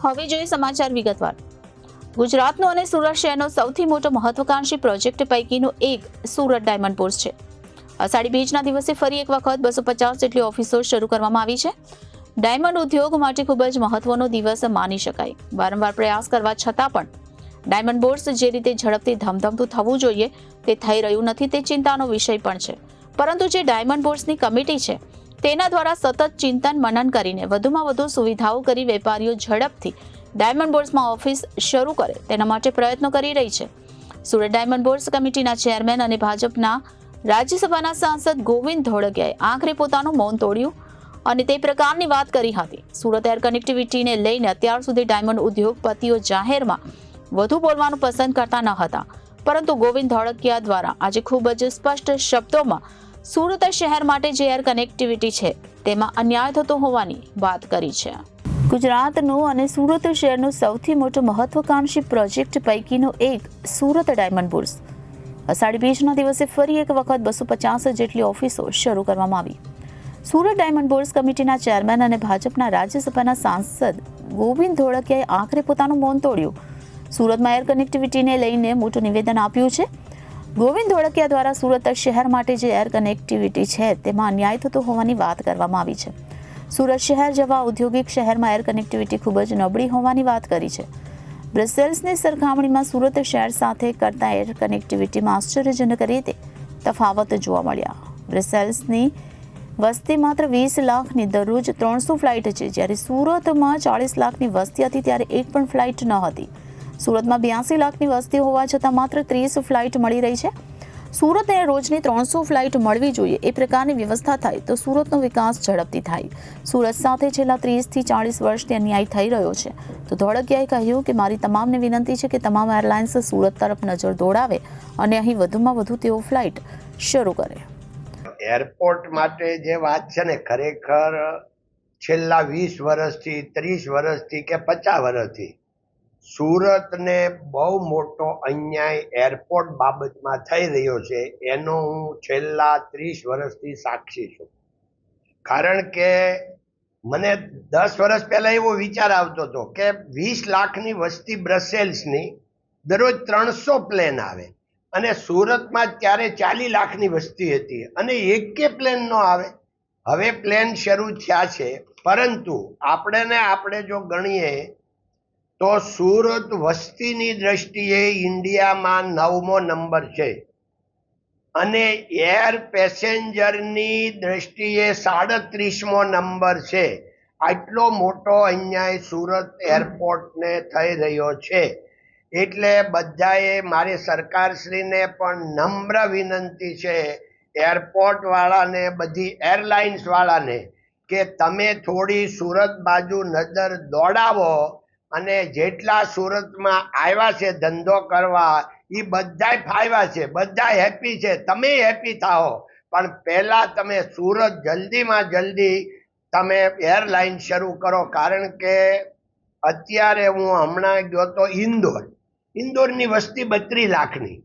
હવે જોઈએ સમાચાર વિગતવાર। ગુજરાતનો અને સુરત શહેરનો સૌથી મોટો મહત્વાકાંક્ષી પ્રોજેક્ટ પૈકીનો એક સુરત ડાયમંડ પોર્સ છે। અષાઢી બીજના દિવસે ફરી એક વખત 250 જેટલી ઓફિસો શરૂ કરવામાં આવી છે। ડાયમંડ ઉદ્યોગ માટે ખૂબ જ મહત્વનો દિવસ માની શકાય। વારંવાર પ્રયાસ કરવા છતાં પણ ડાયમંડ બોર્સ જે રીતે ઝડપથી ધમધમતું થવું જોઈએ તે થઈ રહ્યું નથી, તે ચિંતાનો વિષય પણ છે। પરંતુ જે ડાયમંડ બોર્સની કમિટી છે તેના દ્વારા સતત ચિંતન મનન કરીને વધુમાં વધુ સુવિધાઓ કરી વેપારીઓ ઝડપથી ડાયમંડ બોર્સમાં ઓફિસ શરૂ કરે તેના માટે પ્રયત્નો કરી રહી છે। સુરત ડાયમંડ બોર્સ કમિટીના ચેરમેન અને ભાજપના રાજ્યસભાના સાંસદ ગોવિંદ ધોળકિયાએ આખરે પોતાનું મૌન તોડ્યું અને તે પ્રકારની વાત કરી હતી। સુરત એર કનેક્ટિવિટીને લઈને અત્યાર સુધી ડાયમંડ ઉદ્યોગપતિઓ જાહેરમાં વધુ બોલવાનું પસંદ કરતા ન હતા, પરંતુ ગોવિંદ ધોળકિયા દ્વારા આજે ખૂબ જ સ્પષ્ટ શબ્દોમાં સુરત શહેર માટે જે એર કનેક્ટિવિટી છે તેમાં અન્યાય થતો હોવાની વાત કરી છે। ગુજરાતનો અને સુરત શહેરનો સૌથી મોટો મહત્વાકાંક્ષી પ્રોજેક્ટ પૈકીનો એક સુરત ડાયમંડ બોર્સ અષાઢી બીજના દિવસે ફરી એક વખત 250 જેટલી ઓફિસો શરૂ કરવામાં આવી। સુરત ડાયમંડ બોર્સ કમિટીના ચેરમેન અને ભાજપના રાજ્યસભાના સાંસદ ગોવિંદ ધોળકિયાએ આખરે પોતાનું મૌન તોડ્યું। સુરતમાં એર કનેક્ટિવિટીને લઈને મોટું નિવેદન આપ્યું છે। ગોવિંદ ધોળકિયા દ્વારા સુરત શહેર માટે જે એર કનેક્ટિવિટી છે તેમાં અન્યાય થતો હોવાની વાત કરવામાં આવી છે। સુરત શહેર જેવા ઔદ્યોગિક શહેરમાં એર કનેક્ટિવિટી ખૂબ જ નબળી હોવાની વાત કરી છે। બ્રસેલ્સની સરખામણીમાં સુરત શહેર સાથે કરતા એર કનેક્ટિવિટીમાં આશ્ચર્યજનક રીતે તફાવત જોવા મળ્યા। બ્રસેલ્સની વસ્તી માત્ર 20 લાખની દરરોજ 300 ફ્લાઇટ છે, જ્યારે સુરતમાં 40 લાખની વસ્તી હતી ત્યારે એક પણ ફ્લાઇટ ન હતી। સુરતમાં 82 લાખની વસ્તી હોવા છતાં માત્ર 30 ફ્લાઇટ મળી રહી છે। સુરતને રોજની 300 ફ્લાઇટ મળવી જોઈએ એ પ્રકારની વ્યવસ્થા થાય તો સુરતનો વિકાસ ઝડપથી થાય। સુરત સાથે છેલ્લા 30 થી 40 વર્ષથી અન્યાય થઈ રહ્યો છે, તો ધોળકિયાએ કહ્યું કે મારી તમામને વિનંતી છે કે તમામ એરલાઇન્સ સુરત તરફ નજર દોડાવે અને અહીં વધુમાં વધુ તેઓ ફ્લાઇટ શરૂ કરે। એરપોર્ટ માટે જે વાત છે ને, ખરેખર છેલ્લા 20 વર્ષથી 30 વર્ષથી કે 50 વર્ષથી સુરતને બહુ મોટો અન્યાય એરપોર્ટ બાબતમાં થઈ રહ્યો છે, એનો હું છેલ્લા 30 વર્ષથી સાક્ષી છું। કારણ કે મને 10 વર્ષ પહેલા એવો વિચાર આવતો હતો કે 20 લાખની વસ્તી બ્રસેલ્સની દરરોજ 300 પ્લેન આવે અને સુરતમાં ત્યારે 40 લાખની વસ્તી હતી અને એકે પ્લેન ન આવે। હવે પ્લેન શરૂ થયા છે, પરંતુ આપણે જો ગણીએ તો સુરત વસ્તીની દ્રષ્ટિએ ઇન્ડિયામાં 9મો નંબર છે અને એર પેસેન્જરની દ્રષ્ટિએ 37મો નંબર છે। આટલો મોટો અન્યાય સુરત એરપોર્ટને થઈ રહ્યો છે, એટલે બધાએ મારી સરકારશ્રીને પણ નમ્ર વિનંતી છે, એરપોર્ટ વાળાને, બધી એરલાઇન્સ વાળાને, કે તમે થોડી સુરત બાજુ નજર દોડાવો અને જેટલા સુરતમાં આવ્યા છે ધંધો કરવા એ બધાય ફાવ્યા છે, બધા હેપી છે, તમે હેપી થાઓ, પણ પહેલા તમે સુરત જલ્દીમાં જલ્દી તમે એરલાઇન શરૂ કરો। કારણ કે અત્યારે હું હમણાં ગયો તો ઇન્દોરની વસ્તી 32 લાખની,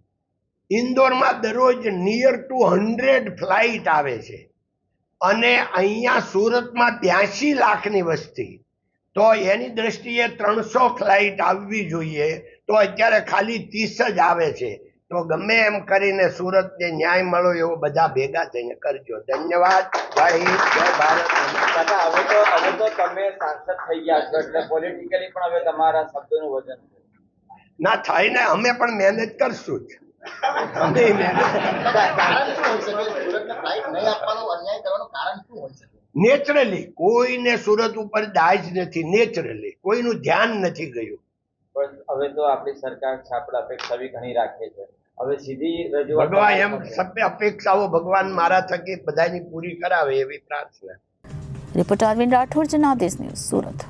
ઇન્દોરમાં દરરોજ નિયર ટુ 100 ફ્લાઇટ આવે છે અને અહીંયા સુરતમાં 82 લાખની વસ્તી, તો એની દ્રષ્ટિએ 300 ફ્લાઇટ આવવી જોઈએ, તો અત્યારે ખાલી 30 જ આવે છે। તો ગમે એમ કરીને સુરતને ન્યાય મળો એવો બધા ભેગા થઈને કરજો। ધન્યવાદ। જય હિન્દ, જય ભારત। હવે તો તમે સાંસદ થઈ ગયા છો એટલે પોલિટિકલી પણ હવે તમારા શબ્દોનું વજન ના થાય ને, અમે પણ મહેનત કરશું જ। નેચરલી કોઈને સુરત ઉપર દાજ નથી, નેચરલી કોઈનું ધ્યાન નથી ગયું। પણ હવે તો આપણી સરકાર છે, આપણે અપેક્ષા બી ઘણી રાખે છે, હવે સીધી રજૂઆત ભગવાન એમ સભ્ય અપેક્ષાઓ ભગવાન મારા થકી બધાની પૂરી કરાવે એવી પ્રાર્થના। Reporter Arvind Rathod, Janadesh News, Surat.